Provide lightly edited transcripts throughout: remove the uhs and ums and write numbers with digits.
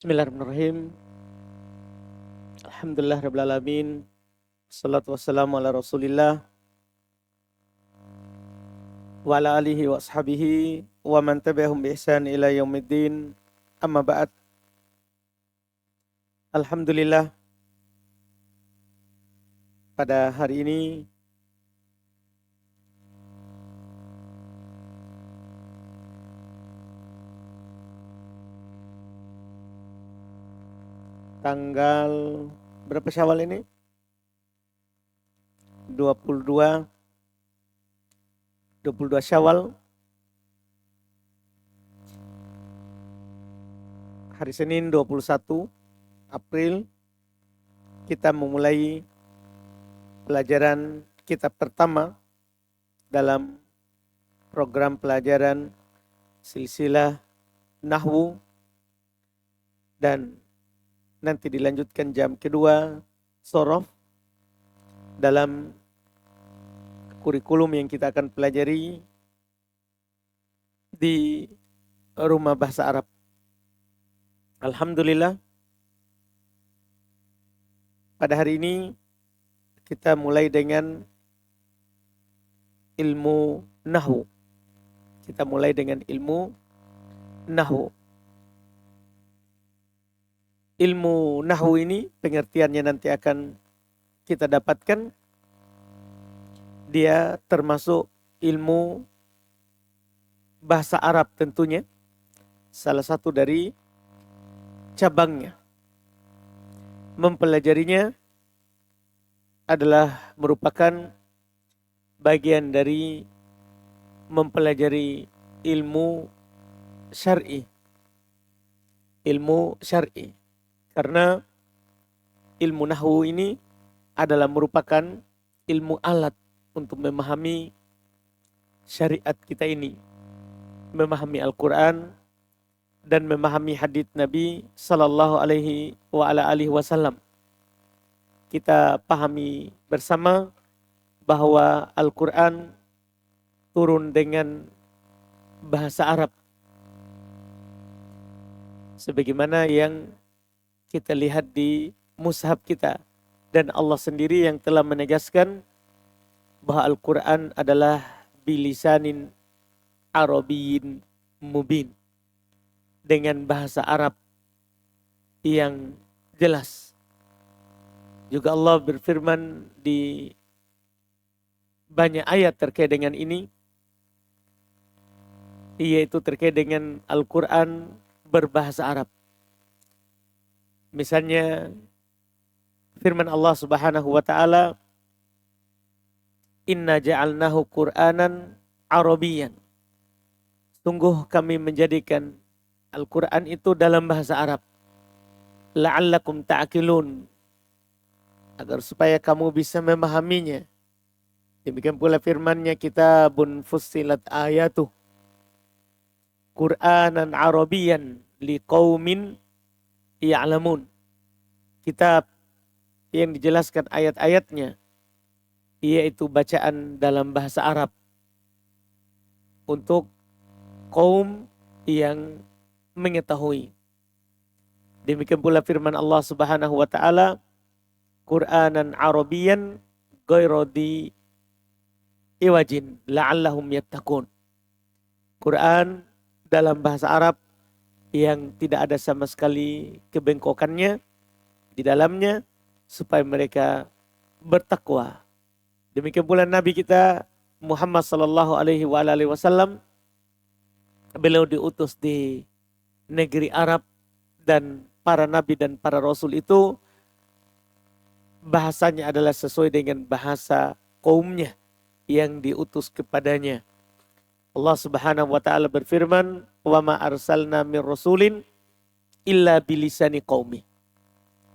Bismillahirrahmanirrahim. Alhamdulillah rabbil alamin. Wassalatu wassalamu ala Rasulillah wa ala alihi wa ashabihi wa man tabi'ahum bi ihsan ila yaumiddin. Amma ba'd. Alhamdulillah, pada hari ini tanggal berapa Syawal ini? 22 Syawal, hari Senin 21 April, kita memulai pelajaran kitab pertama dalam program pelajaran silsilah Nahwu, dan nanti dilanjutkan jam kedua Shorof dalam kurikulum yang kita akan pelajari di Rumah Bahasa Arab. Alhamdulillah, pada hari ini kita mulai dengan ilmu Nahwu. Kita mulai dengan ilmu Nahwu. Ilmu Nahwu ini pengertiannya nanti akan kita dapatkan. Dia termasuk ilmu bahasa Arab tentunya. Salah satu dari cabangnya. Mempelajarinya adalah merupakan bagian dari mempelajari ilmu syar'i. Ilmu syar'i. Karena ilmu Nahwu ini adalah merupakan ilmu alat untuk memahami syariat kita ini, memahami Al-Quran dan memahami hadits Nabi Sallallahu Alaihi Wasallam. Kita pahami bersama bahwa Al-Quran turun dengan bahasa Arab, sebagaimana yang kita lihat di mushaf kita, dan Allah sendiri yang telah menegaskan bahwa Al-Quran adalah bilisanin Arabiyyin mubin, dengan bahasa Arab yang jelas. Juga Allah berfirman di banyak ayat terkait dengan ini, yaitu terkait dengan Al-Quran berbahasa Arab. Misalnya firman Allah Subhanahu wa taala, "Inna ja'alnahu Qur'anan Arabiyyan." Sungguh kami menjadikan Al-Quran itu dalam bahasa Arab. La'allakum ta'qilun, agar supaya kamu bisa memahaminya. Demikian pula firman-Nya, kitabun fussilat ayatuh Qur'anan Arabiyyan liqaumin ya'lamun. Kitab yang dijelaskan ayat-ayatnya, yaitu bacaan dalam bahasa Arab untuk kaum yang mengetahui. Demikian pula firman Allah Subhanahu wa taala, Qur'anan Arabiyyan ghairu di iwajin la'allahum yattaqun. Quran dalam bahasa Arab yang tidak ada sama sekali kebengkokannya di dalamnya, supaya mereka bertakwa. Demikian pula Nabi kita Muhammad sallallahu alaihi wasallam, beliau diutus di negeri Arab, dan para nabi dan para rasul itu bahasanya adalah sesuai dengan bahasa kaumnya yang diutus kepadanya. Allah Subhanahu wa taala berfirman, "Wa ma arsalna mir rasulin illa bilisani qaumi."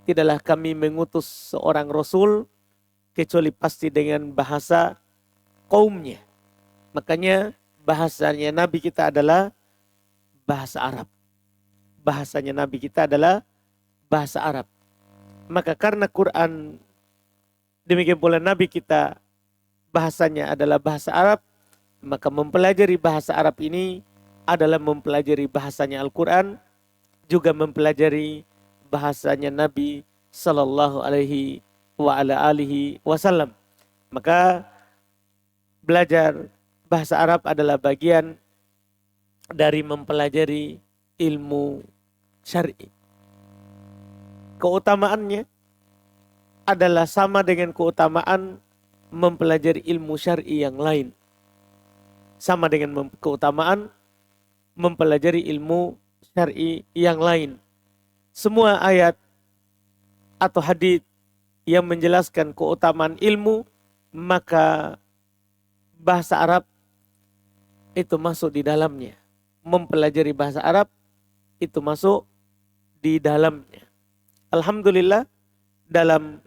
Tidaklah kami mengutus seorang rasul kecuali pasti dengan bahasa kaumnya. Makanya bahasanya Nabi kita adalah bahasa Arab. Bahasanya Nabi kita adalah bahasa Arab. Maka karena Quran, demikian pula Nabi kita bahasanya adalah bahasa Arab, maka mempelajari bahasa Arab ini adalah mempelajari bahasanya Al-Quran, juga mempelajari bahasanya Nabi Sallallahu Alaihi Wasallam. Maka belajar bahasa Arab adalah bagian dari mempelajari ilmu syar'i. Keutamaannya adalah sama dengan keutamaan mempelajari ilmu syar'i yang lain. Sama dengan keutamaan mempelajari ilmu syar'i yang lain. Semua ayat atau hadits yang menjelaskan keutamaan ilmu, maka bahasa Arab itu masuk di dalamnya. Mempelajari bahasa Arab itu masuk di dalamnya. Alhamdulillah, dalam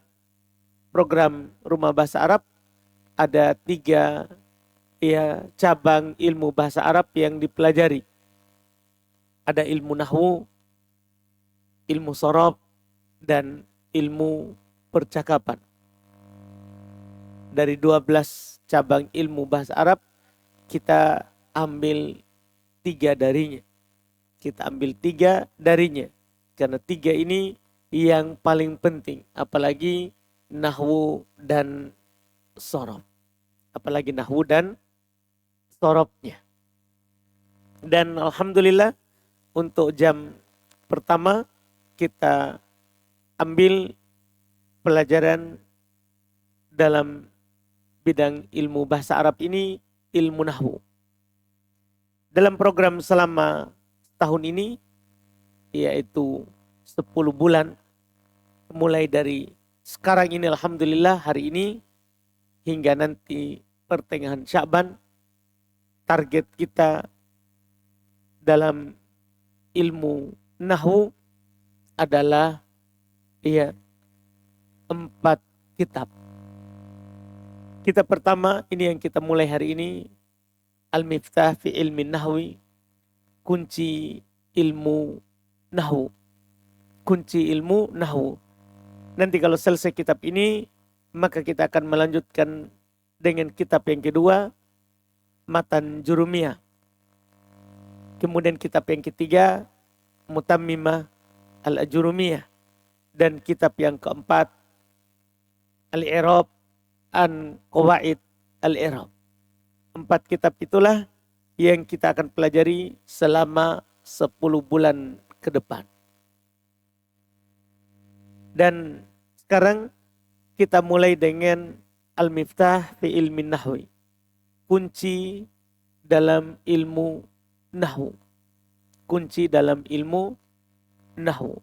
program Rumah Bahasa Arab ada 3 cabang ilmu bahasa Arab yang dipelajari. Ada ilmu nahwu, ilmu sorof, dan ilmu percakapan. Dari 12 cabang ilmu bahasa Arab, kita ambil 3 darinya. Kita ambil 3 darinya. Karena 3 ini yang paling penting. Apalagi nahwu dan sorof. Apalagi nahwu dan sorofnya. Dan alhamdulillah untuk jam pertama kita ambil pelajaran dalam bidang ilmu bahasa Arab ini, ilmu nahwu. Dalam program selama tahun ini, yaitu 10 bulan, mulai dari sekarang ini alhamdulillah hari ini hingga nanti pertengahan Sya'ban, target kita dalam ilmu nahwu adalah 4 kitab. Kitab pertama ini yang kita mulai hari ini, Al-Miftah fi Ilmi Nahwi, kunci ilmu nahwu. Kunci ilmu nahwu. Nanti kalau selesai kitab ini, maka kita akan melanjutkan dengan kitab yang kedua, Matan Jurumiyah. Kemudian kitab yang ketiga, Mutammimah Al-Ajurumiyah. Dan kitab yang keempat, Al-I'rab an Qawaid Al-I'rab. 4 kitab itulah yang kita akan pelajari selama 10 bulan ke depan. Dan sekarang kita mulai dengan Al-Miftah fi Ilmi Nahwi. Kunci dalam ilmu nahwu. Kunci dalam ilmu nahwu.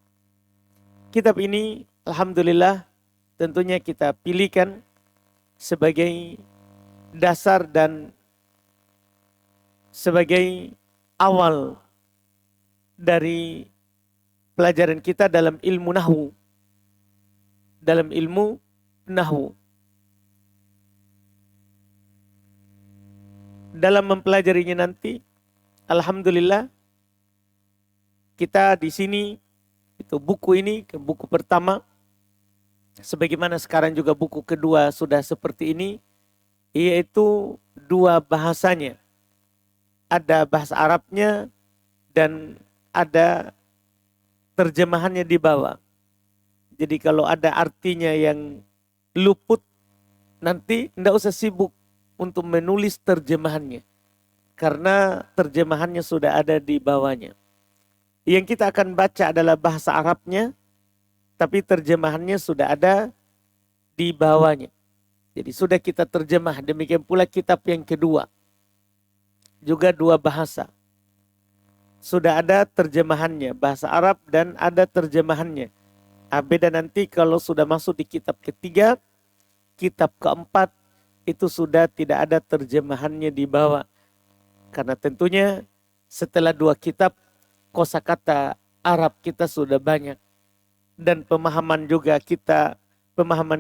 Kitab ini alhamdulillah tentunya kita pilihkan sebagai dasar dan sebagai awal dari pelajaran kita dalam ilmu nahwu. Dalam ilmu nahwu. Dalam mempelajarinya nanti, alhamdulillah kita di sini itu buku ini, buku pertama, sebagaimana sekarang juga buku kedua sudah seperti ini, yaitu 2 bahasanya. Ada bahasa Arabnya dan ada terjemahannya di bawah. Jadi kalau ada artinya yang luput, nanti tidak usah sibuk untuk menulis terjemahannya. Karena terjemahannya sudah ada di bawahnya. Yang kita akan baca adalah bahasa Arabnya, tapi terjemahannya sudah ada di bawahnya. Jadi sudah kita terjemah. Demikian pula kitab yang kedua. Juga 2 bahasa. Sudah ada terjemahannya. Bahasa Arab dan ada terjemahannya. Beda nanti kalau sudah masuk di kitab ketiga, kitab keempat, itu sudah tidak ada terjemahannya di bawah. Karena tentunya setelah 2 kitab, kosakata Arab kita sudah banyak. Dan pemahaman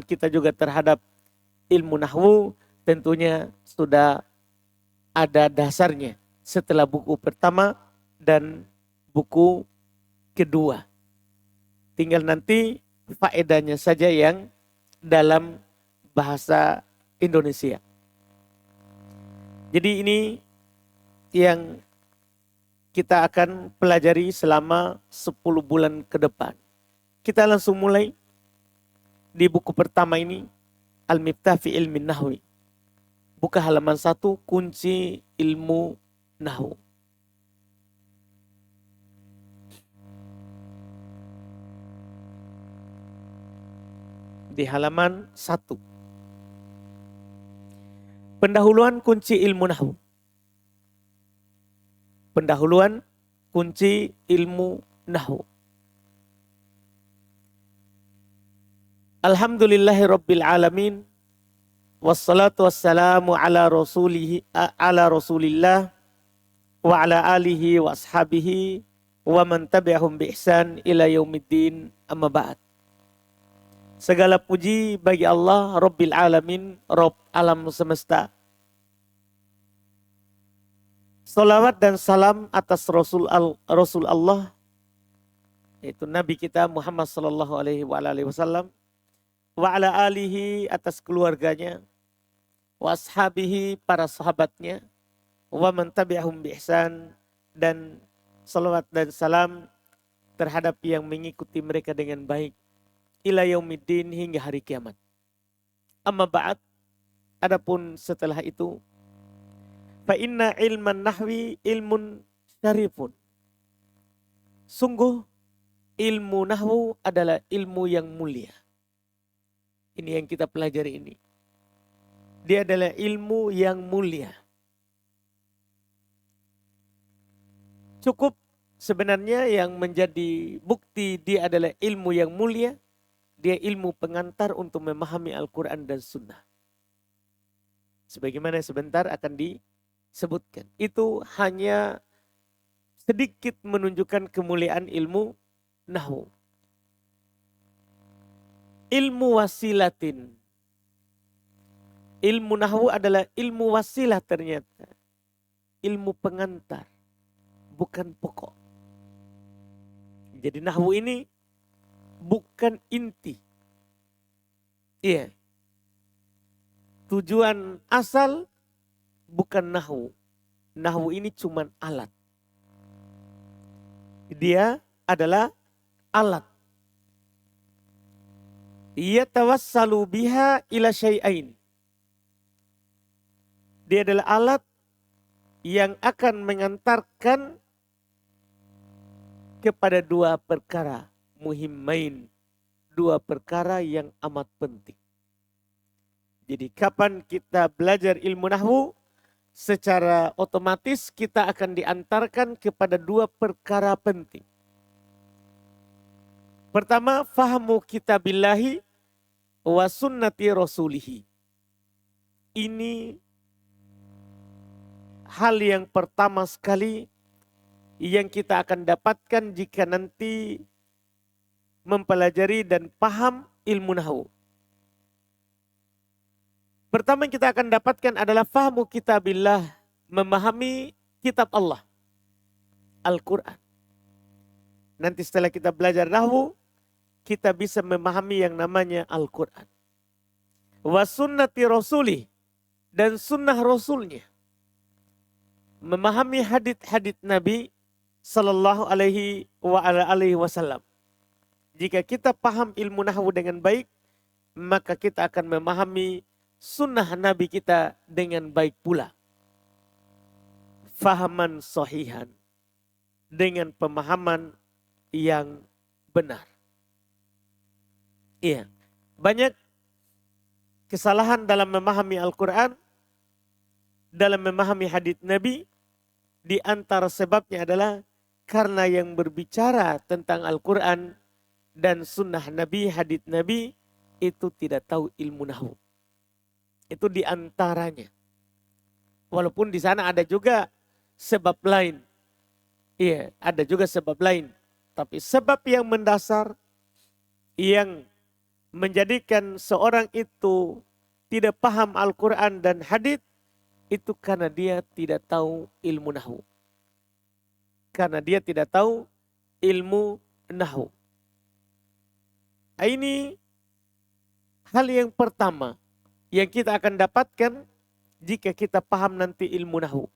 kita juga terhadap ilmu nahwu tentunya sudah ada dasarnya setelah buku pertama dan buku kedua. Tinggal nanti faedahnya saja yang dalam bahasa Indonesia. Jadi ini yang kita akan pelajari selama 10 bulan ke depan. Kita langsung mulai di buku pertama ini, Al-Miftah fi Ilmi Nahwi. Buka halaman 1, kunci ilmu nahwu. Di halaman 1. Pendahuluan kunci ilmu nahwu. Pendahuluan kunci ilmu nahwu. Alhamdulillahi Rabbil Alamin. Wassalatu wassalamu ala rasulillah wa ala alihi wa ashabihi wa man tabi'ahum bi ihsan ila yaumiddin, amma ba'd. Segala puji bagi Allah Rabbil Alamin, Rabb alam semesta. Salawat dan salam atas Rasul Allah, yaitu Nabi kita Muhammad sallallahu alaihi wasallam, wa ala alihi atas keluarganya, wa ashabihi para sahabatnya, wa man tabi'ahum bi ihsan, dan salawat dan salam terhadap yang mengikuti mereka dengan baik ila yaumiddin, hingga hari kiamat. Amma ba'd, adapun setelah itu, fa inna ilman nahwi ilmun syarifun. Sungguh ilmu nahwu adalah ilmu yang mulia. Ini yang kita pelajari ini. Dia adalah ilmu yang mulia. Cukup sebenarnya yang menjadi bukti dia adalah ilmu yang mulia, dia ilmu pengantar untuk memahami Al-Quran dan Sunnah. Sebagaimana sebentar akan disebutkan. Itu hanya sedikit menunjukkan kemuliaan ilmu nahwu. Ilmu wasilatin. Ilmu nahwu adalah ilmu wasilah ternyata. Ilmu pengantar. Bukan pokok. Jadi nahwu ini bukan inti. Iya. Tujuan asal bukan nahwu. Nahwu ini cuman alat. Dia adalah alat. Ia tawassalu biha ila syai'ain. Dia adalah alat yang akan mengantarkan kepada dua perkara muhimmain, dua perkara yang amat penting. Jadi kapan kita belajar ilmu nahwu, secara otomatis kita akan diantarkan kepada dua perkara penting. Pertama, fahamu kitabillahi wa sunnati rasulihi. Ini hal yang pertama sekali yang kita akan dapatkan jika nanti mempelajari dan paham ilmu nahwu. Pertama yang kita akan dapatkan adalah fahamu kitabillah, memahami kitab Allah, Al-Quran. Nanti setelah kita belajar nahwu, kita bisa memahami yang namanya Al-Quran. Wa sunnati rasulih, dan sunnah rasulnya. Memahami hadits-hadits Nabi sallallahu alaihi wasallam. Jika kita paham ilmu nahwu dengan baik, maka kita akan memahami sunnah Nabi kita dengan baik pula. Fahaman sahihan, dengan pemahaman yang benar. Iya, banyak kesalahan dalam memahami Al-Quran, dalam memahami hadits Nabi. Di antara sebabnya adalah karena yang berbicara tentang Al-Quran dan sunnah Nabi, hadits Nabi, itu tidak tahu ilmu nahwu. Itu di antaranya. Walaupun di sana ada juga sebab lain. Iya, ada juga sebab lain. Tapi sebab yang mendasar yang menjadikan seorang itu tidak paham Al-Quran dan hadits, itu karena dia tidak tahu ilmu nahwu. Karena dia tidak tahu ilmu nahwu. Ini hal yang pertama yang kita akan dapatkan jika kita paham nanti ilmu nahwu.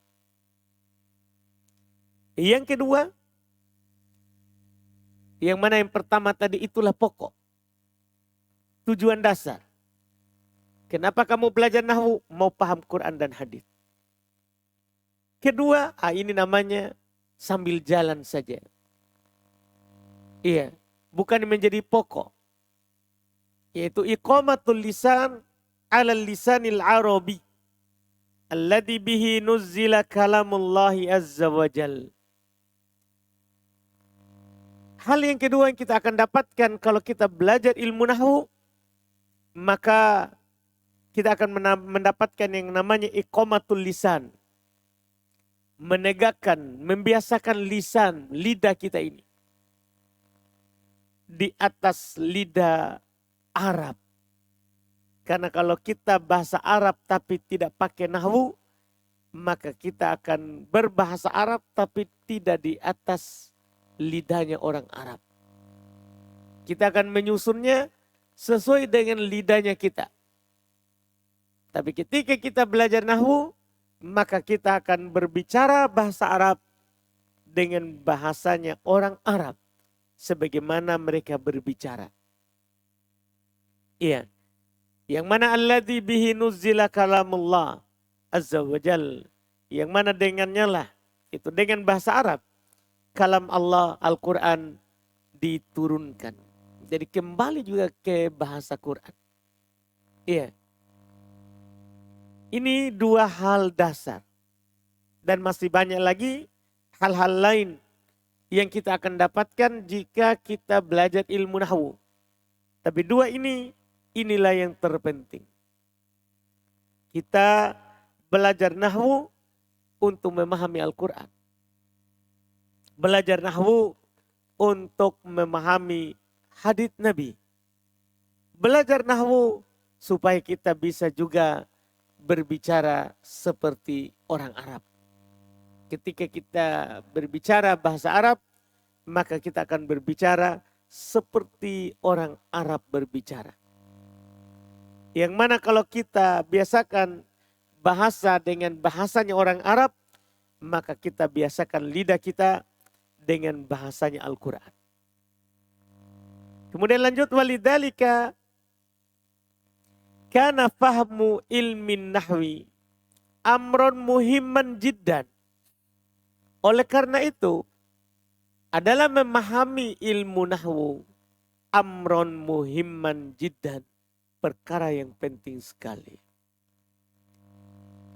Yang kedua, yang mana yang pertama tadi itulah pokok. Tujuan dasar. Kenapa kamu belajar nahwu? Mau paham Quran dan hadis. Kedua, ini namanya sambil jalan saja. Iya, bukan menjadi pokok. Yaitu iqamatul lisan ala lisanil arabi. Alladhi bihi nuzzila kalamullahi azza wa jal. Hal yang kedua yang kita akan dapatkan kalau kita belajar ilmu nahwu, maka kita akan mendapatkan yang namanya iqamatul lisan. Menegakkan, membiasakan lisan, lidah kita ini. Di atas lidah Arab. Karena kalau kita bahasa Arab tapi tidak pakai nahwu, maka kita akan berbahasa Arab tapi tidak di atas lidahnya orang Arab. Kita akan menyusunnya sesuai dengan lidahnya kita. Tapi ketika kita belajar nahwu, maka kita akan berbicara bahasa Arab dengan bahasanya orang Arab. Sebagaimana mereka berbicara. Iya. Yang mana alladzi bihi nuzzila kalamullah azza wa jal. Yang mana dengannya lah. Itu dengan bahasa Arab. Kalam Allah Al-Quran diturunkan. Jadi kembali juga ke bahasa Quran. Iya. Ini dua hal dasar. Dan masih banyak lagi hal-hal lain yang kita akan dapatkan jika kita belajar ilmu nahwu. Tapi dua ini, inilah yang terpenting. Kita belajar nahwu untuk memahami Al-Quran. Belajar nahwu untuk memahami hadits Nabi. Belajar nahwu supaya kita bisa juga berbicara seperti orang Arab. Ketika kita berbicara bahasa Arab, maka kita akan berbicara seperti orang Arab berbicara. Yang mana kalau kita biasakan bahasa dengan bahasanya orang Arab, maka kita biasakan lidah kita dengan bahasanya Al-Quran. Kemudian lanjut, walidzalika kana fahmu ilmin nahwi amron muhimman jiddan. Oleh karena itu, adalah memahami ilmu nahwu amron muhimman jiddan. Perkara yang penting sekali.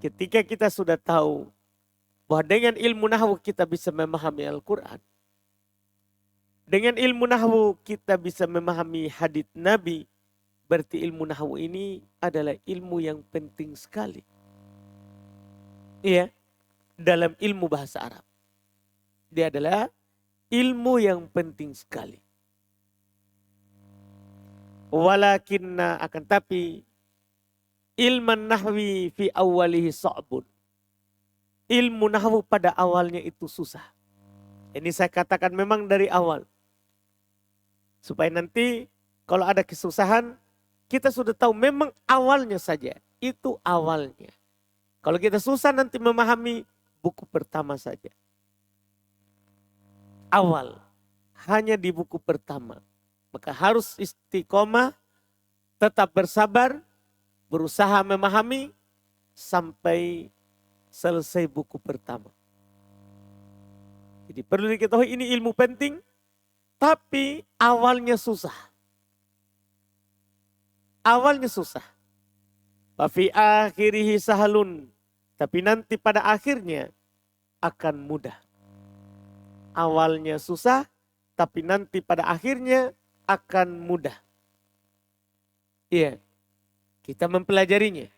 Ketika kita sudah tahu bahwa dengan ilmu nahwu kita bisa memahami Al-Quran. Dengan ilmu nahwu kita bisa memahami hadits Nabi. Berarti ilmu nahwu ini adalah ilmu yang penting sekali. Iya, dalam ilmu bahasa Arab. Dia adalah ilmu yang penting sekali. Walakinna akan tapi ilman nahwi fi awalihi sa'bun. Ilmu nahwu pada awalnya itu susah. Ini saya katakan memang dari awal. Supaya nanti kalau ada kesusahan, kita sudah tahu memang awalnya saja. Itu awalnya. Kalau kita susah nanti memahami buku pertama saja. Awal. Hanya di buku pertama. Maka harus istiqomah, tetap bersabar, berusaha memahami sampai selesai buku pertama. Jadi perlu diketahui ini ilmu penting, tapi awalnya susah. Awalnya susah. Wafi akhirihi sahalun. Tapi nanti pada akhirnya akan mudah. Awalnya susah, tapi nanti pada akhirnya akan mudah. Iya, kita mempelajarinya.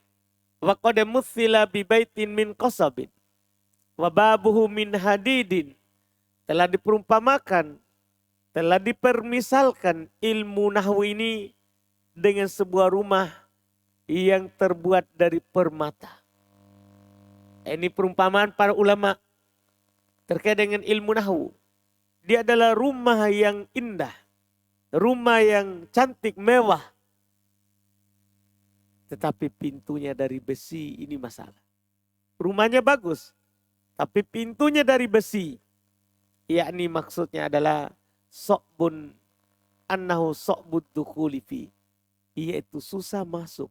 Wa qad muthila bi baitin min qasabin wa babuhu min hadidin. Telah diperumpamakan, telah dipermisalkan ilmu nahwu ini dengan sebuah rumah yang terbuat dari permata. Ini perumpamaan para ulama terkait dengan ilmu nahwu. Dia adalah rumah yang indah, rumah yang cantik, mewah. Tetapi pintunya dari besi, ini masalah. Rumahnya bagus, tapi pintunya dari besi. yakni maksudnya adalah sokbun annahu sokbud dukhuli fi, yaitu susah masuk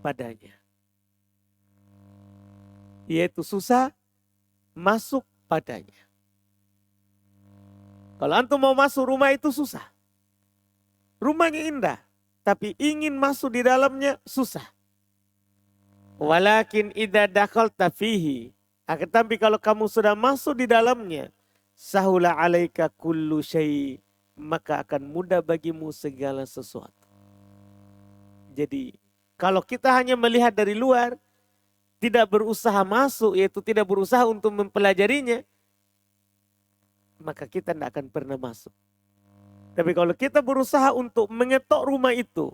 padanya. Yaitu susah masuk padanya. Kalau antum mau masuk rumah itu susah. Rumahnya indah, tapi ingin masuk di dalamnya susah. Walakin idza dakhalta fihi, akan tapi kalau kamu sudah masuk di dalamnya, sahula alaika kullu syai, maka akan mudah bagimu segala sesuatu. Jadi, kalau kita hanya melihat dari luar, tidak berusaha masuk, yaitu tidak berusaha untuk mempelajarinya, maka kita tidak akan pernah masuk. Tapi kalau kita berusaha untuk mengetok rumah itu,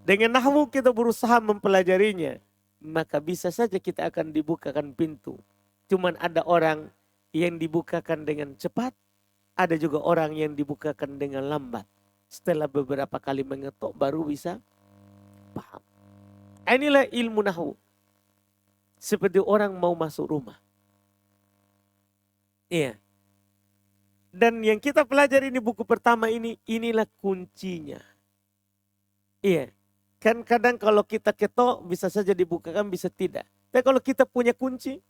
dengan nahwu kita berusaha mempelajarinya, maka bisa saja kita akan dibukakan pintu. Cuman ada orang yang dibukakan dengan cepat, ada juga orang yang dibukakan dengan lambat. Setelah beberapa kali mengetok baru bisa paham. Inilah ilmu nahwu. Seperti orang mau masuk rumah. Iya. Dan yang kita pelajari ini buku pertama ini, inilah kuncinya. Iya. Kan kadang kalau kita ketok bisa saja dibukakan, bisa tidak. Tapi kalau kita punya kunci,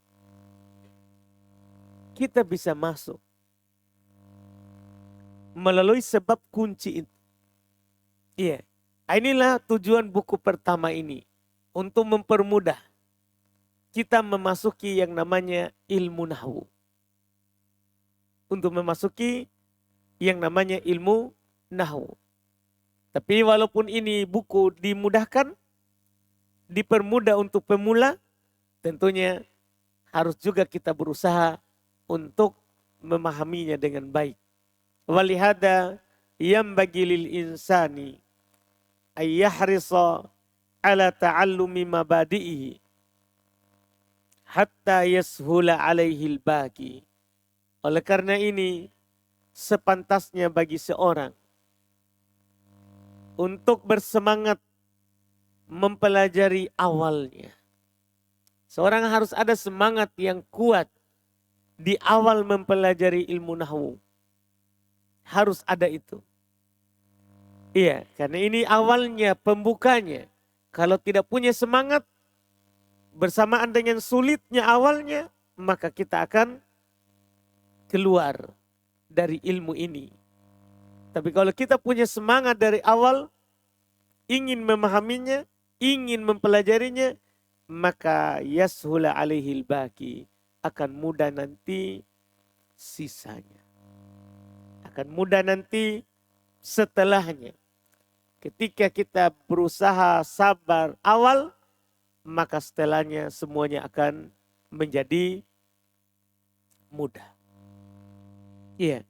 kita bisa masuk. Melalui sebab kunci itu. Iya. Inilah tujuan buku pertama ini. Untuk mempermudah kita memasuki yang namanya ilmu nahwu. Untuk memasuki yang namanya ilmu nahwu. Tapi walaupun ini buku dimudahkan, dipermudah untuk pemula, tentunya harus juga kita berusaha untuk memahaminya dengan baik. Walihada yambagi lil insani ayyahrisa ala ta'allumi mabadi'ihi hatta yashula alaihil baqi. Oleh karena ini, sepantasnya bagi seorang untuk bersemangat mempelajari awalnya. Seorang harus ada semangat yang kuat di awal mempelajari ilmu nahwu. Harus ada itu. Iya, karena ini awalnya, pembukanya. Kalau tidak punya semangat, bersamaan dengan sulitnya awalnya, maka kita akan keluar dari ilmu ini. Tapi kalau kita punya semangat dari awal, ingin memahaminya, ingin mempelajarinya, maka yashula alaihil baqi, akan mudah nanti sisanya. Akan mudah nanti setelahnya. Ketika kita berusaha sabar awal, maka setelahnya semuanya akan menjadi mudah. Iya,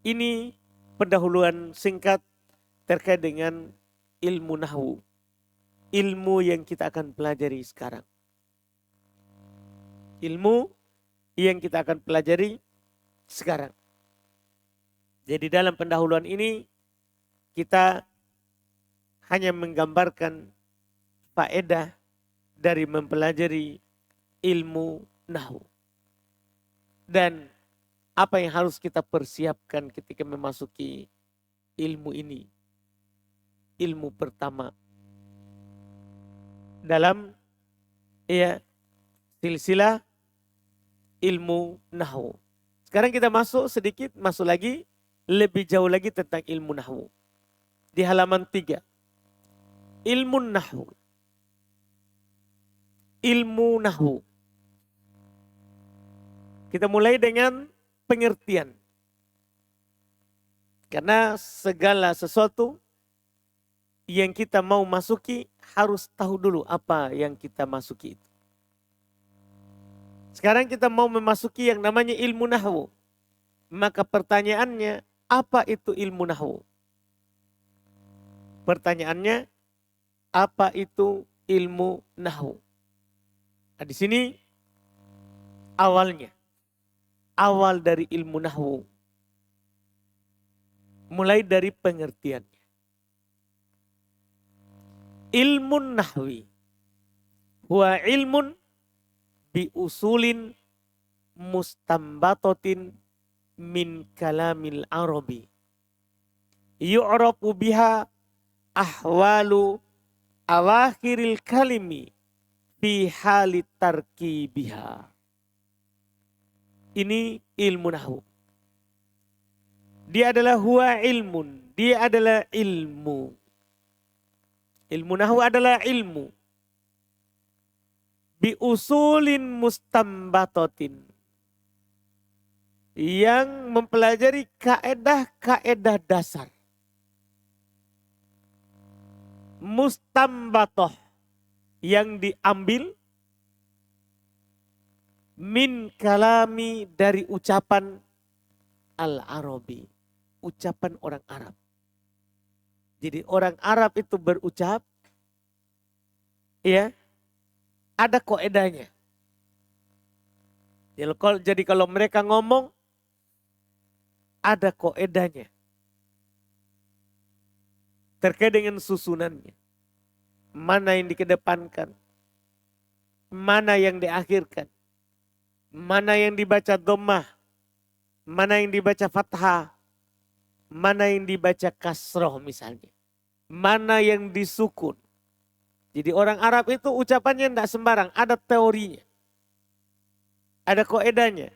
ini pendahuluan singkat terkait dengan ilmu nahwu. Ilmu yang kita akan pelajari sekarang. Ilmu yang kita akan pelajari sekarang. Jadi dalam pendahuluan ini kita hanya menggambarkan faedah dari mempelajari ilmu nahwu. Dan apa yang harus kita persiapkan ketika memasuki ilmu ini. Ilmu pertama dalam silsilah ilmu nahwu. Sekarang kita masuk lagi lebih jauh lagi tentang ilmu nahwu. Di halaman 3. Ilmu nahwu. Ilmu nahwu. Kita mulai dengan pengertian. Karena segala sesuatu yang kita mau masuki harus tahu dulu apa yang kita masuki itu. Sekarang kita mau memasuki yang namanya ilmu nahwu. Maka pertanyaannya, apa itu ilmu nahwu? Pertanyaannya, apa itu ilmu nahwu? Nah, di sini awalnya. Awal dari ilmu nahwu. Mulai dari pengertiannya. Ilmu nahwi. Huwa ilmun bi usulin mustambatotin min kalamil arabi. Yu'rafu biha ahwalu awakhiril kalimi fi halit tarkibiha. Ini ilmu nahwu. Dia adalah huwa ilmun. Dia adalah ilmu. Ilmu nahwu adalah ilmu. Bi usulin mustambatotin. Yang mempelajari kaedah-kaedah dasar. Mustambatoh. Yang diambil min kalami dari ucapan al-Arabi. Ucapan orang Arab. Jadi orang Arab itu berucap, ya, ada kaedahnya. Jadi kalau mereka ngomong, ada kaedahnya. Terkait dengan susunannya. Mana yang dikedepankan. Mana yang diakhirkan. Mana yang dibaca dhammah. Mana yang dibaca fathah. Mana yang dibaca kasroh misalnya. Mana yang disukun. Jadi orang Arab itu ucapannya tidak sembarang. Ada teorinya. Ada kaedahnya.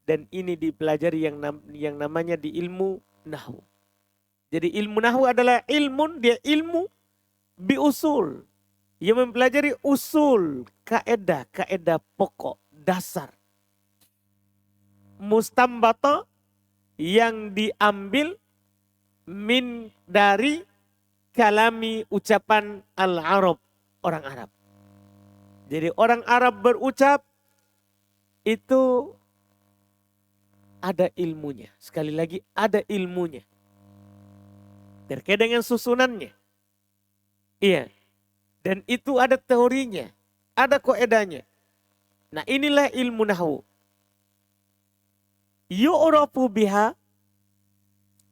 Dan ini dipelajari yang namanya di ilmu nahwu. Jadi ilmu nahwu adalah ilmun, dia ilmu biusul. Yang mempelajari usul, kaedah pokok, dasar. Mustambata yang diambil dari kalami ucapan al-Arab, orang Arab. Jadi orang Arab berucap itu ada ilmunya. Sekali lagi ada ilmunya. Terkait dengan susunannya. Iya. Dan itu ada teorinya. Ada kaedahnya. Nah inilah ilmu nahwu. Yu'rafu biha,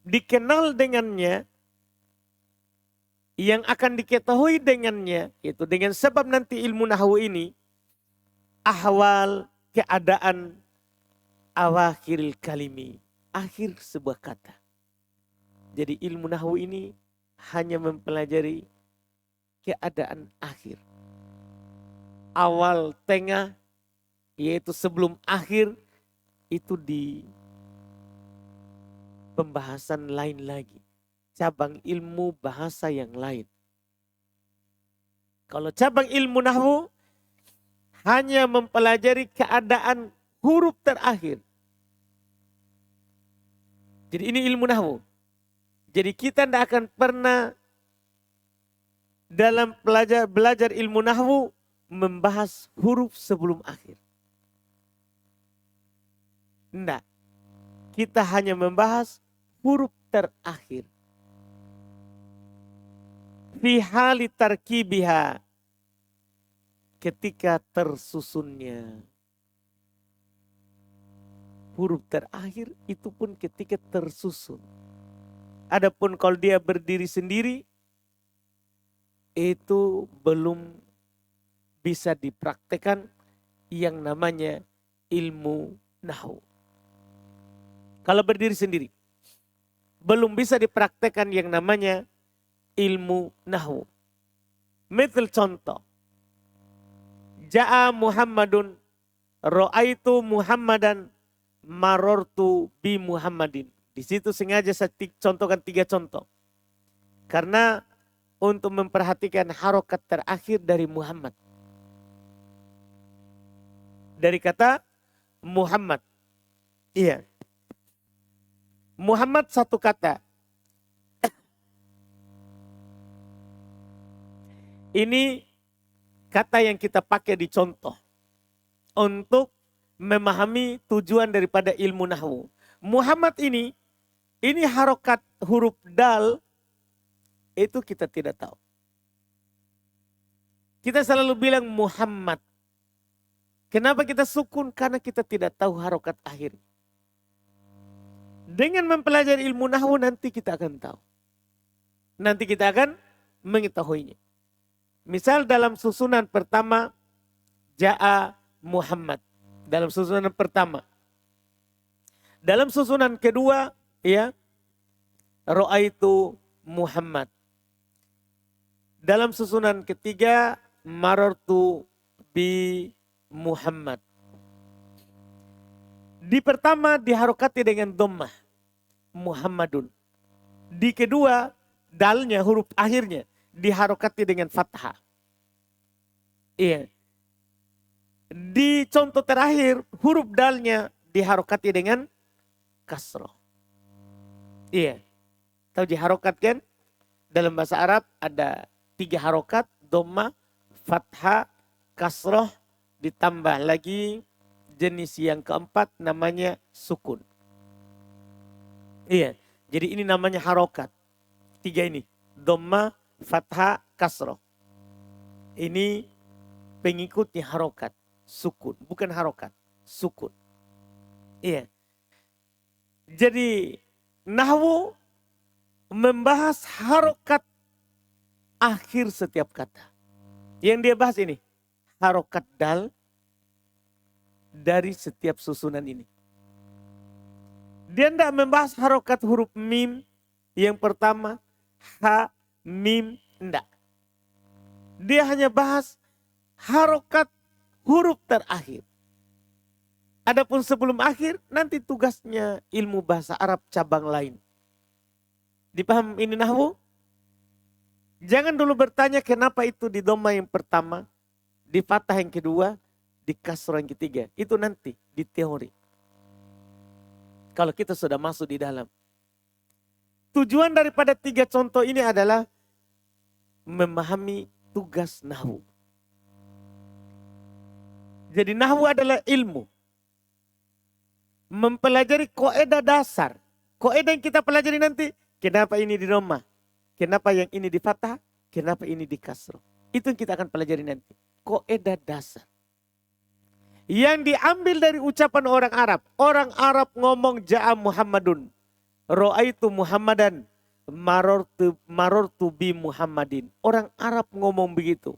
dikenal dengannya, yang akan diketahui dengannya, itu dengan sebab nanti ilmu nahwu ini, ahwal, keadaan, awakhiril kalimi, akhir sebuah kata. Jadi ilmu nahwu ini hanya mempelajari keadaan akhir. Awal, tengah, yaitu sebelum akhir, itu di pembahasan lain lagi. Cabang ilmu bahasa yang lain. Kalau cabang ilmu nahwu hanya mempelajari keadaan huruf terakhir. Jadi ini ilmu nahwu. Jadi kita tidak akan pernah dalam belajar ilmu nahwu membahas huruf sebelum akhir. Tidak. Kita hanya membahas huruf terakhir. Fi hali tarkibiha. Ketika tersusunnya. Huruf terakhir itu pun ketika tersusun. Adapun kalau dia berdiri sendiri, itu belum bisa dipraktekkan yang namanya ilmu nahwu. Kalau berdiri sendiri, belum bisa dipraktekkan yang namanya ilmu nahwu. Misal contoh, Ja'a Muhammadun, Ra'aitu Muhammadan, Marortu bi Muhammadin. Di situ sengaja saya contohkan 3 contoh. Karena untuk memperhatikan harokat terakhir dari Muhammad. Dari kata Muhammad. Iya. Muhammad satu kata. Ini kata yang kita pakai di contoh. Untuk memahami tujuan daripada ilmu nahwu. Muhammad ini harokat huruf dal, itu kita tidak tahu. Kita selalu bilang Muhammad. Kenapa kita sukun? Karena kita tidak tahu harokat akhir. Dengan mempelajari ilmu nahwu nanti kita akan tahu. Nanti kita akan mengetahuinya. Misal dalam susunan pertama, Ja'a Muhammad. Dalam susunan pertama. Dalam susunan kedua, ya, ra'aitu Muhammad. Dalam susunan ketiga, marartu bi Muhammad. Di pertama diharokati dengan dhammah, Muhammadun. Di kedua, dalnya, huruf akhirnya diharokati dengan fathah. Iya. Di contoh terakhir, huruf dalnya diharokati dengan kasroh. Iya. Tahu diharokat kan? Dalam bahasa Arab ada 3 harokat, dhammah, fathah, kasroh, ditambah lagi jenis yang keempat namanya sukun. Iya. Jadi ini namanya harokat. 3 ini. Dhammah, fathah, kasroh. Ini pengikutnya harokat. Sukun. Bukan harokat. Sukun. Iya. Jadi nahwu membahas harokat akhir setiap kata. Yang dia bahas ini. Harokat dal dari setiap susunan ini. Dia tidak membahas harokat huruf mim yang pertama, ha, mim, tidak. Dia hanya bahas harokat huruf terakhir. Adapun sebelum akhir, nanti tugasnya ilmu bahasa Arab cabang lain. Dipaham ini nahwu? Jangan dulu bertanya kenapa itu di dhammah yang pertama, di fathah yang kedua, di kasroh yang ketiga. Itu nanti di teori. Kalau kita sudah masuk di dalam. Tujuan daripada 3 contoh ini adalah memahami tugas nahwu. Jadi nahwu adalah ilmu. Mempelajari kaidah dasar. Kaidah yang kita pelajari nanti, kenapa ini di dhammah? Kenapa yang ini di fathah? Kenapa ini di kasroh? Itu yang kita akan pelajari nanti. Kaidah dasar. Yang diambil dari ucapan orang Arab. Orang Arab ngomong ja'a Muhammadun. Ra'aitu Muhammadan. Marortu bi Muhammadin. Orang Arab ngomong begitu.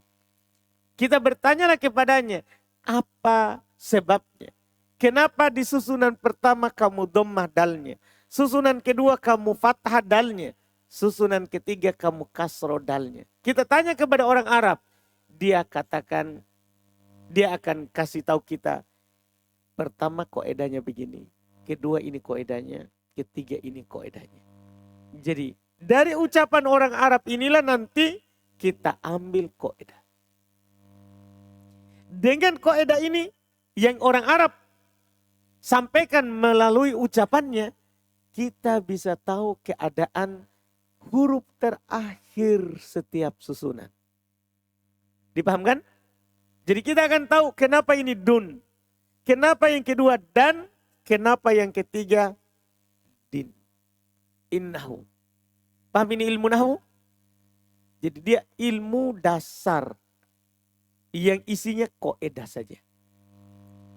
Kita bertanyalah kepadanya. Apa sebabnya? Kenapa di susunan pertama kamu dhammah dalnya? Susunan kedua kamu fathah dalnya. Susunan ketiga kamu kasroh dalnya. Kita tanya kepada orang Arab. Dia katakan, dia akan kasih tahu kita. Pertama kaidahnya begini. Kedua ini kaidahnya. Ketiga ini kaidahnya. Jadi dari ucapan orang Arab inilah nanti kita ambil kaidah. Dengan kaidah ini yang orang Arab sampaikan melalui ucapannya, kita bisa tahu keadaan huruf terakhir setiap susunan. Dipahamkan? Jadi kita akan tahu kenapa ini dun, kenapa yang kedua dan, kenapa yang ketiga din. Innahu. Paham ini ilmu nahwu? Jadi dia ilmu dasar yang isinya kaidah saja.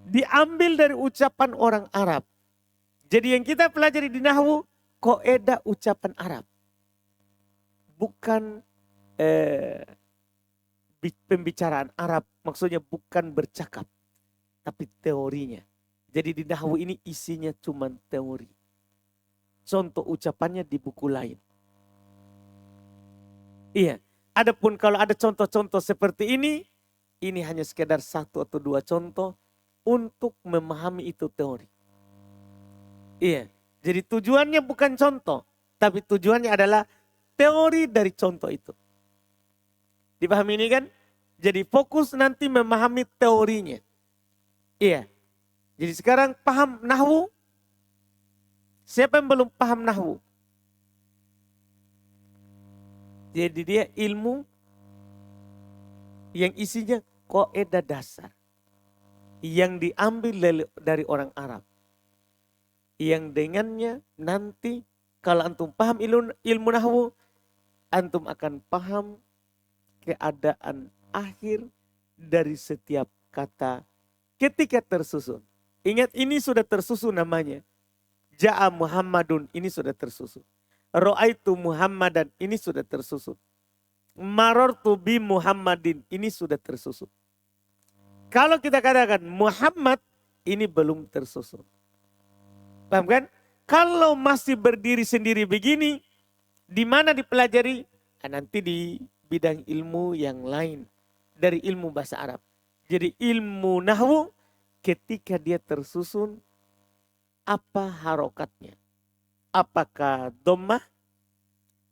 Diambil dari ucapan orang Arab. Jadi yang kita pelajari di nahwu, kaidah ucapan Arab. Bukan pembicaraan Arab, maksudnya bukan bercakap, tapi teorinya. Jadi di nahwu ini isinya cuma teori. Contoh ucapannya di buku lain. Iya, adapun kalau ada contoh-contoh seperti ini hanya sekedar 1 atau 2 contoh untuk memahami itu teori. Iya, jadi tujuannya bukan contoh, tapi tujuannya adalah teori dari contoh itu. Dipahami ini kan? Jadi fokus nanti memahami teorinya. Iya. Jadi sekarang paham nahwu? Siapa yang belum paham nahwu? Jadi dia ilmu yang isinya kaidah dasar. Yang diambil dari orang Arab. Yang dengannya nanti kalau antum paham ilmu nahwu, antum akan paham keadaan akhir dari setiap kata ketika tersusun. Ingat ini sudah tersusun namanya. Ja'a Muhammadun ini sudah tersusun. Ra'aitu Muhammadan ini sudah tersusun. Marartu bi Muhammadin ini sudah tersusun. Kalau kita katakan Muhammad ini belum tersusun. Paham kan? Kalau masih berdiri sendiri begini, di mana dipelajari? Nanti di bidang ilmu yang lain dari ilmu bahasa Arab. Jadi ilmu nahwu ketika dia tersusun, apa harokatnya? Apakah dhammah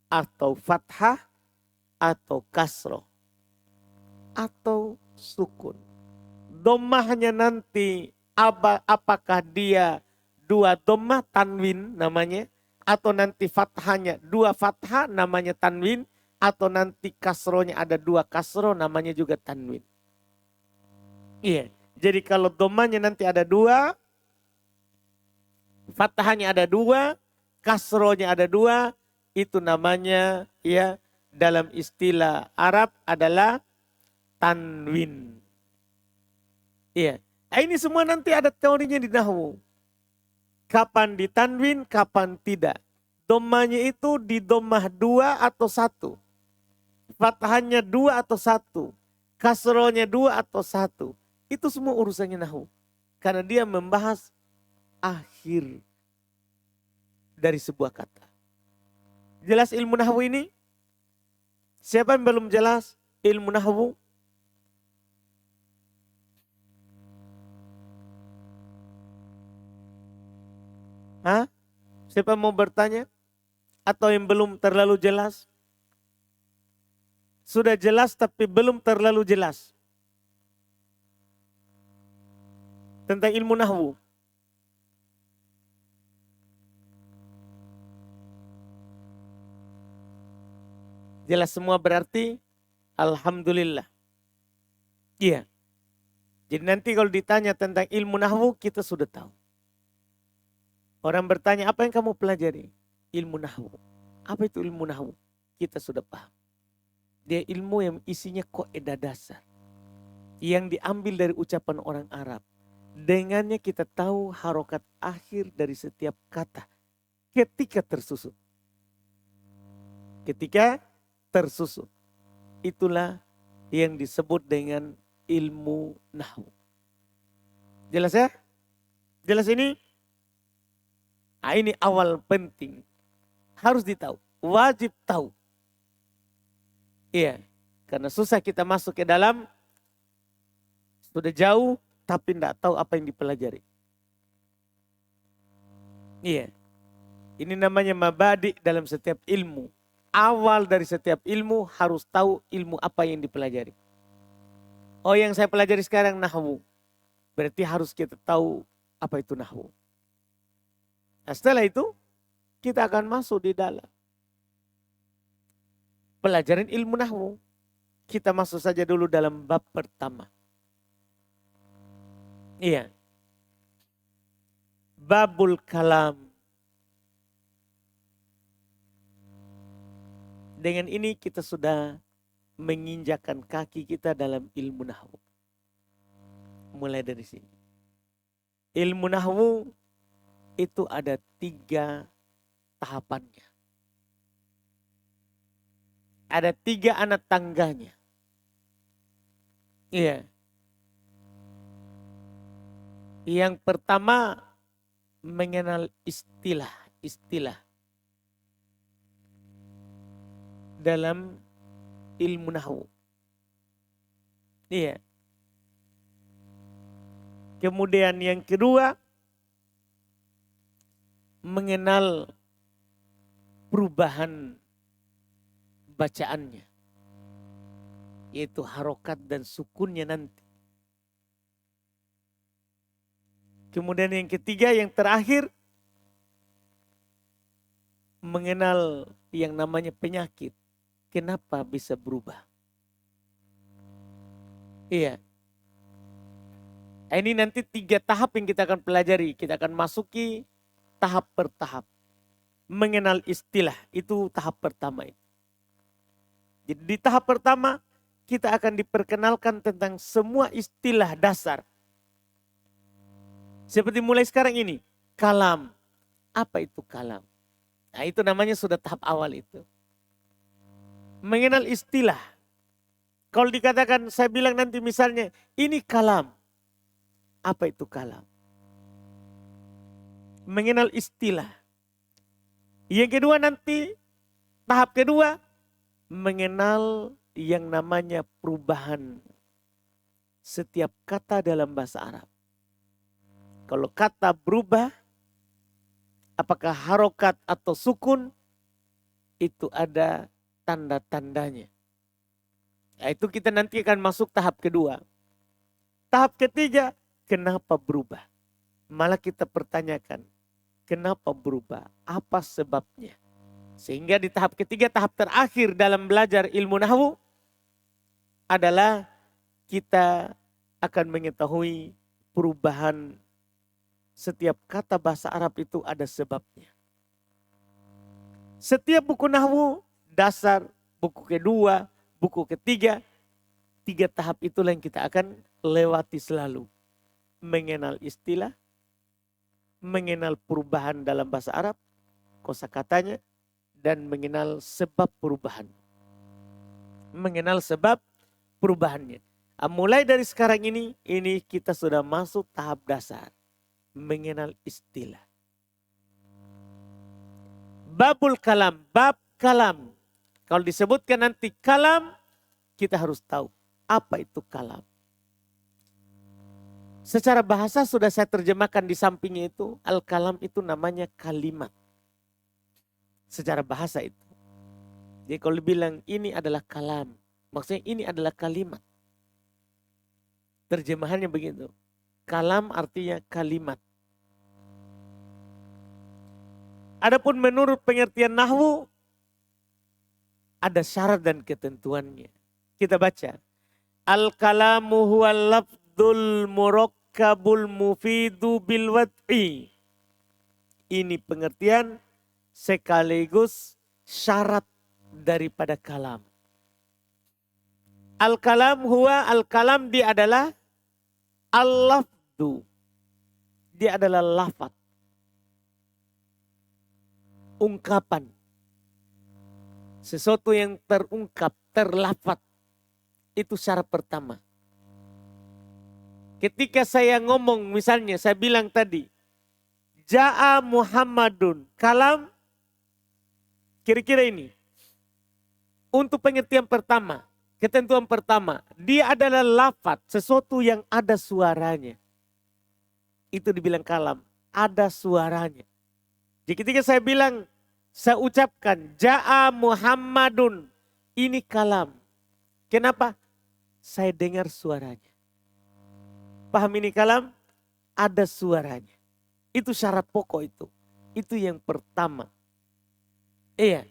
atau fathah atau kasroh atau sukun? Dhammahnya nanti apakah dia dua dhammah tanwin namanya, atau nanti fathahnya dua fathah namanya tanwin, atau nanti kasrohnya ada dua kasroh namanya juga tanwin. Iya. Jadi kalau dhammahnya nanti ada dua, fathahnya ada dua, kasrohnya ada dua, itu namanya ya dalam istilah Arab adalah tanwin. Iya. Nah, ini semua nanti ada teorinya di nahwu. Kapan ditanwin, kapan tidak. Dhammahnya itu di dhammah dua atau satu. Fathahnya dua atau satu. Kasrohnya dua atau satu. Itu semua urusannya nahwu. Karena dia membahas akhir dari sebuah kata. Jelas ilmu nahwu ini? Siapa yang belum jelas ilmu nahwu? Hah? Siapa mau bertanya? Atau yang belum terlalu jelas? Sudah jelas tapi belum terlalu jelas. Tentang ilmu nahwu. Jelas semua berarti alhamdulillah. Iya. Jadi nanti kalau ditanya tentang ilmu nahwu kita sudah tahu. Orang bertanya apa yang kamu pelajari? Ilmu nahwu. Apa itu ilmu nahwu? Kita sudah paham. Dia ilmu yang isinya kaidah dasar. Yang diambil dari ucapan orang Arab. Dengannya kita tahu harokat akhir dari setiap kata. Ketika tersusun. Ketika tersusun. Itulah yang disebut dengan ilmu nahwu. Jelas ya? Jelas ini? Nah, ini awal penting. Harus ditahu. Wajib tahu. Iya. Karena susah kita masuk ke dalam. Sudah jauh tapi tidak tahu apa yang dipelajari. Iya. Ini namanya mabadi dalam setiap ilmu. Awal dari setiap ilmu harus tahu ilmu apa yang dipelajari. Oh, yang saya pelajari sekarang nahwu. Berarti harus kita tahu apa itu nahwu. Nah, setelah itu kita akan masuk di dalam pelajaran ilmu nahwu. Kita masuk saja dulu dalam bab pertama. Iya. Babul kalam. Dengan ini kita sudah menginjakan kaki kita dalam ilmu nahwu. Mulai dari sini. Ilmu nahwu itu ada 3 tahapannya. Ada 3 anak tangganya. Iya. Yang pertama mengenal istilah dalam ilmu nahwu. Iya. Kemudian yang kedua mengenal perubahan bacaannya. Yaitu harokat dan sukunnya nanti. Kemudian yang ketiga, yang terakhir, mengenal yang namanya penyakit. Kenapa bisa berubah? Iya. Ini nanti 3 tahap yang kita akan pelajari. Kita akan masuki tahap per tahap. Mengenal istilah, itu tahap pertama. Jadi di tahap pertama, kita akan diperkenalkan tentang semua istilah dasar. Seperti mulai sekarang ini, kalam. Apa itu kalam? Nah, itu namanya sudah tahap awal itu. Mengenal istilah. Kalau dikatakan, saya bilang nanti misalnya, ini kalam. Apa itu kalam? mengenal istilah. Yang kedua nanti, tahap kedua, mengenal yang namanya perubahan setiap kata dalam bahasa Arab. Kalau kata berubah, apakah harokat atau sukun, itu ada tanda-tandanya. Nah, itu kita nanti akan masuk tahap kedua. Tahap ketiga, kenapa berubah? Malah kita pertanyakan, kenapa berubah? Apa sebabnya? Sehingga di tahap ketiga, tahap terakhir dalam belajar ilmu nahwu adalah kita akan mengetahui perubahan setiap kata bahasa Arab itu ada sebabnya. Setiap buku nahwu, dasar, buku kedua, buku ketiga, 3 tahap itulah yang kita akan lewati selalu. Mengenal istilah, mengenal perubahan dalam bahasa Arab, kosakatanya, dan mengenal sebab perubahan. Mengenal sebab perubahannya. Mulai dari sekarang ini kita sudah masuk tahap dasar. Mengenal istilah. Babul kalam, bab kalam. Kalau disebutkan nanti kalam, kita harus tahu apa itu kalam. Secara bahasa sudah saya terjemahkan di sampingnya itu, al-kalam itu namanya kalimat. Secara bahasa itu. Jadi kalau dibilang ini adalah kalam, maksudnya ini adalah kalimat. Terjemahannya begitu. Kalam artinya kalimat. Adapun menurut pengertian nahwu, ada syarat dan ketentuannya. Kita baca. Al-kalamu huwal lafdul murakkabul mufidu bil wad'i. Ini pengertian sekaligus syarat daripada kalam. Al-kalam huwa, al-kalam dia adalah al-lafdu. Dia adalah lafaz. Ungkapan. Sesuatu yang terungkap, terlafaz. Itu syarat pertama. Ketika saya ngomong, misalnya saya bilang tadi, Ja'a Muhammadun, kalam, kira-kira ini. Untuk pengertian pertama, ketentuan pertama, dia adalah lafaz, sesuatu yang ada suaranya. Itu dibilang kalam, ada suaranya. Jadi ketika saya bilang, saya ucapkan, Ja'a Muhammadun, ini kalam. Kenapa? Saya dengar suaranya. Paham ini kalam? Ada suaranya. Itu syarat pokok itu. Itu yang pertama. Iya.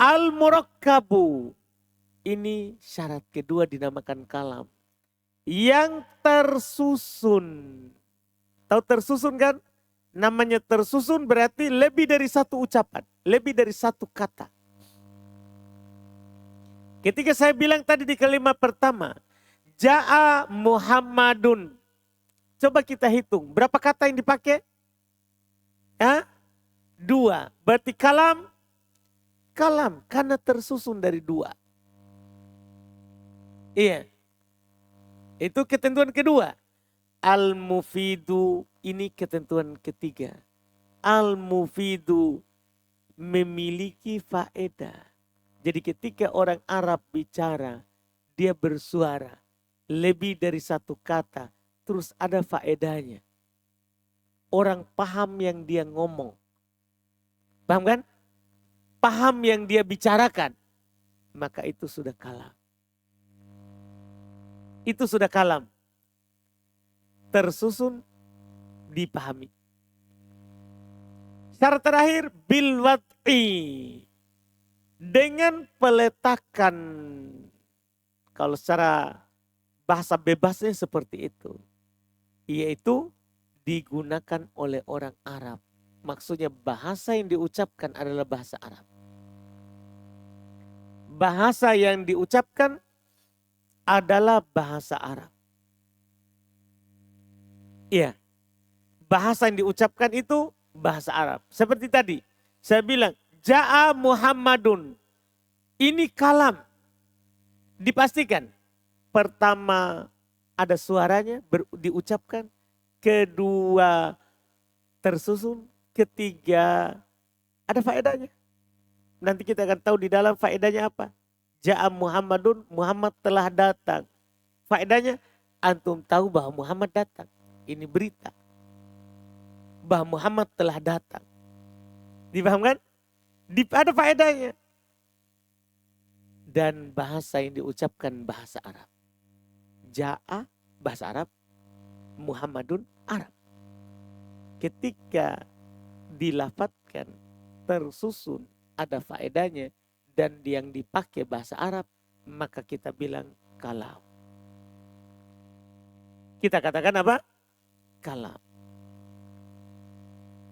Al-murakkabu. Ini syarat kedua dinamakan kalam. Yang tersusun. Tahu tersusun kan? Namanya tersusun berarti lebih dari satu ucapan. Lebih dari satu kata. Ketika saya bilang tadi di kalimat pertama. Ja'a Muhammadun. Coba kita hitung. Berapa kata yang dipakai? 2. Berarti kalam. Kalam. Karena tersusun dari 2. Iya. Itu ketentuan kedua. Al-mufidu. Ini ketentuan ketiga. Al-mufidu memiliki faedah. Jadi ketika orang Arab bicara, dia bersuara lebih dari satu kata, terus ada faedahnya. Orang paham yang dia ngomong. Paham kan? Paham yang dia bicarakan. Maka itu sudah kalam. Itu sudah kalam. Tersusun, dipahami. Syarat terakhir bil wad'i. Dengan peletakan. Kalau secara bahasa bebasnya seperti itu. Yaitu digunakan oleh orang Arab. Maksudnya bahasa yang diucapkan adalah bahasa Arab. Bahasa yang diucapkan adalah bahasa Arab. Iya. Bahasa yang diucapkan itu bahasa Arab. Seperti tadi. Saya bilang. Ja'a Muhammadun. Ini kalam. Dipastikan. Pertama ada suaranya diucapkan. Kedua tersusun, ketiga ada faedahnya. Nanti kita akan tahu di dalam faedahnya apa. Ja'a Muhammadun, Muhammad telah datang. Faedahnya antum tahu bahwa Muhammad datang. Ini berita bahwa Muhammad telah datang. Dipahamkan? Ada faedahnya. Dan bahasa yang diucapkan bahasa Arab. Ja'a bahasa Arab, Muhammadun Arab. Ketika dilafatkan, tersusun, ada faedahnya, dan yang dipakai bahasa Arab, maka kita bilang kalam. Kita katakan apa? Kalam.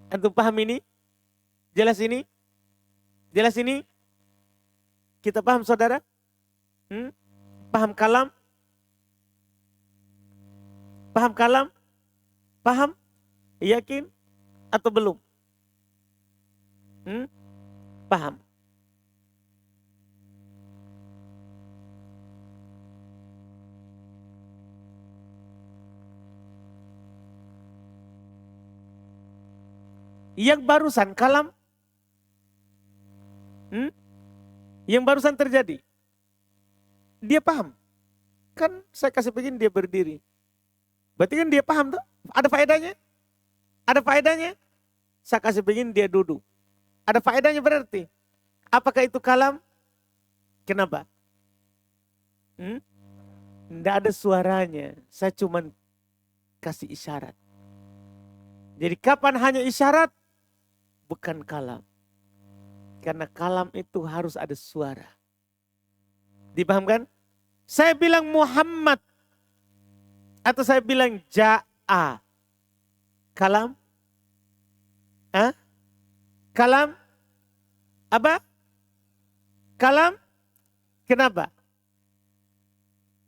Antum paham ini? Jelas ini? Jelas ini? Kita paham saudara? Paham kalam? Paham kalam? Paham? Yakin? Atau belum? Paham? Yang barusan kalam? Yang barusan terjadi? Dia paham? Kan saya kasih begini dia berdiri. Berarti kan dia paham tuh? Ada faedahnya? Ada faedahnya? Saya kasih begini dia duduk. Ada faedahnya berarti? Apakah itu kalam? Kenapa? Tidak ada suaranya. Saya cuma kasih isyarat. Jadi kapan hanya isyarat? Bukan kalam. Karena kalam itu harus ada suara. Dipahamkan? Saya bilang Muhammad. Atau saya bilang Ja'a. Kalam? Kalam? Apa? Kalam? Kenapa?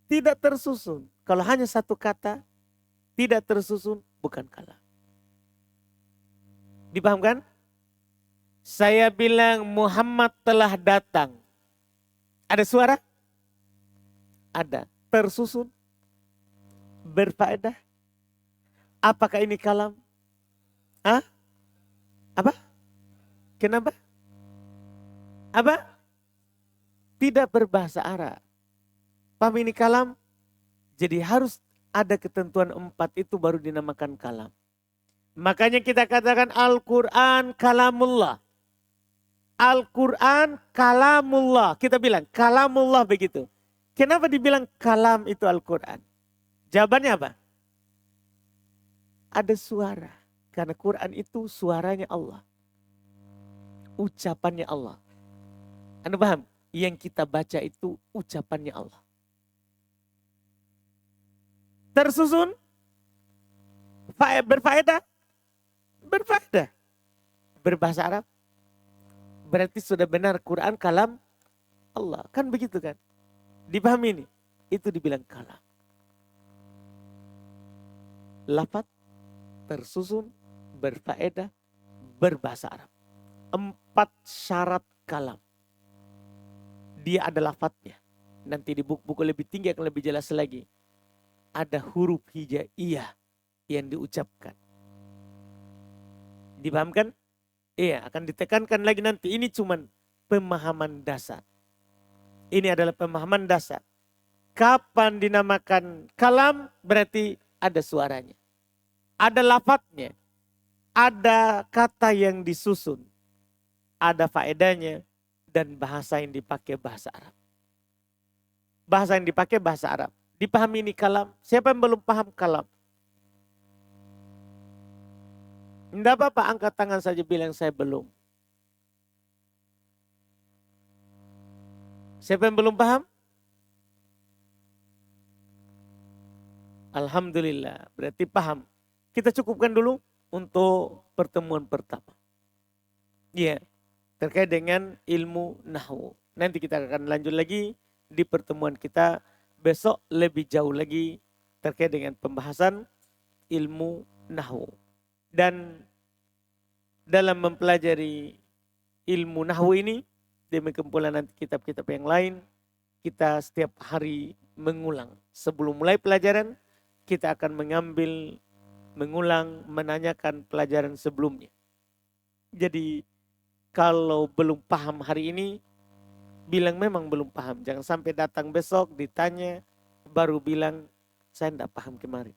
Tidak tersusun. Kalau hanya satu kata, tidak tersusun, bukan kalam. Dipahamkan? Saya bilang Muhammad telah datang. Ada suara? Ada. Tersusun? Berfaedah? Apakah ini kalam? Apa? Kenapa? Apa? Tidak berbahasa Arab. Paham ini kalam? Jadi harus ada ketentuan 4 itu baru dinamakan kalam. Makanya kita katakan Al-Quran kalamullah. Al-Quran kalamullah. Kita bilang kalamullah begitu. Kenapa dibilang kalam itu Al-Quran? Jawabannya apa? Ada suara. Karena Quran itu suaranya Allah. Ucapannya Allah. Anda paham? Yang kita baca itu ucapannya Allah. Tersusun? Berfaedah? Berfaedah. Berbahasa Arab? Berarti sudah benar Quran kalam Allah. Kan begitu kan? Dipahami ini? Itu dibilang kalam. Lafaz, tersusun, berfaedah, berbahasa Arab. 4 syarat kalam. Dia ada lafaznya. Nanti di buku-buku lebih tinggi akan lebih jelas lagi. Ada huruf hijaiyah yang diucapkan. Dipahamkan? Iya, akan ditekankan lagi nanti. Ini cuman pemahaman dasar. Ini adalah pemahaman dasar. Kapan dinamakan kalam berarti ada suaranya. Ada lafadznya. Ada kata yang disusun. Ada faedahnya. Dan bahasa yang dipakai bahasa Arab. Bahasa yang dipakai bahasa Arab. Dipahami ini kalam. Siapa yang belum paham kalam? Tidak apa-apa, angkat tangan saja bilang saya belum. Siapa yang belum paham? Alhamdulillah, berarti paham. Kita cukupkan dulu untuk pertemuan pertama. Ya, terkait dengan ilmu nahwu. Nanti kita akan lanjut lagi di pertemuan kita besok lebih jauh lagi terkait dengan pembahasan ilmu nahwu. Dan dalam mempelajari ilmu nahwu ini, demi kumpulan nanti kitab-kitab yang lain, kita setiap hari mengulang. Sebelum mulai pelajaran, kita akan mengambil mengulang, menanyakan pelajaran sebelumnya. Jadi kalau belum paham hari ini, bilang memang belum paham. Jangan sampai datang besok ditanya, baru bilang saya tidak paham kemarin.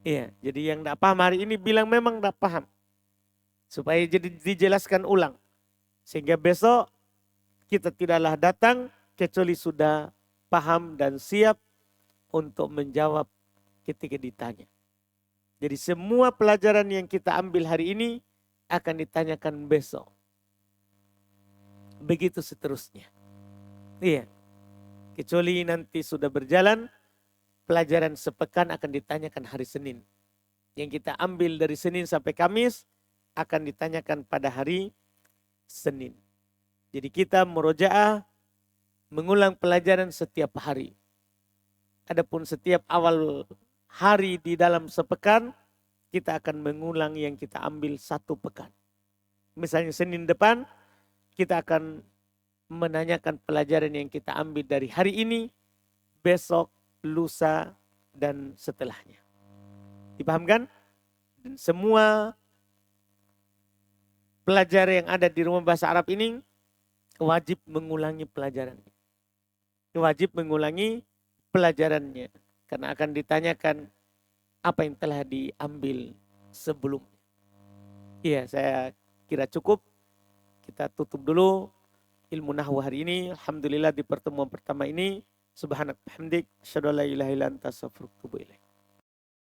Iya, jadi yang tidak paham hari ini bilang memang tidak paham. Supaya jadi dijelaskan ulang. Sehingga besok kita tidaklah datang kecuali sudah paham dan siap untuk menjawab ketika ditanya. Jadi semua pelajaran yang kita ambil hari ini akan ditanyakan besok. Begitu seterusnya. Iya. Kecuali nanti sudah berjalan, pelajaran sepekan akan ditanyakan hari Senin. Yang kita ambil dari Senin sampai Kamis akan ditanyakan pada hari Senin. Jadi kita murojaah mengulang pelajaran setiap hari. Adapun setiap awal hari di dalam sepekan, kita akan mengulang yang kita ambil satu pekan. Misalnya Senin depan, kita akan menanyakan pelajaran yang kita ambil dari hari ini, besok, lusa, dan setelahnya. Dipahamkan? Dan semua pelajar yang ada di rumah bahasa Arab ini wajib mengulangi pelajarannya. Wajib mengulangi pelajarannya. Karena akan ditanyakan apa yang telah diambil sebelumnya. Iya, saya kira cukup. Kita tutup dulu ilmu nahwu hari ini. Alhamdulillah di pertemuan pertama ini. Subhanak hamdik. Asyhadu an la ilaha illa anta astaghfiruka wa atubu ilaik.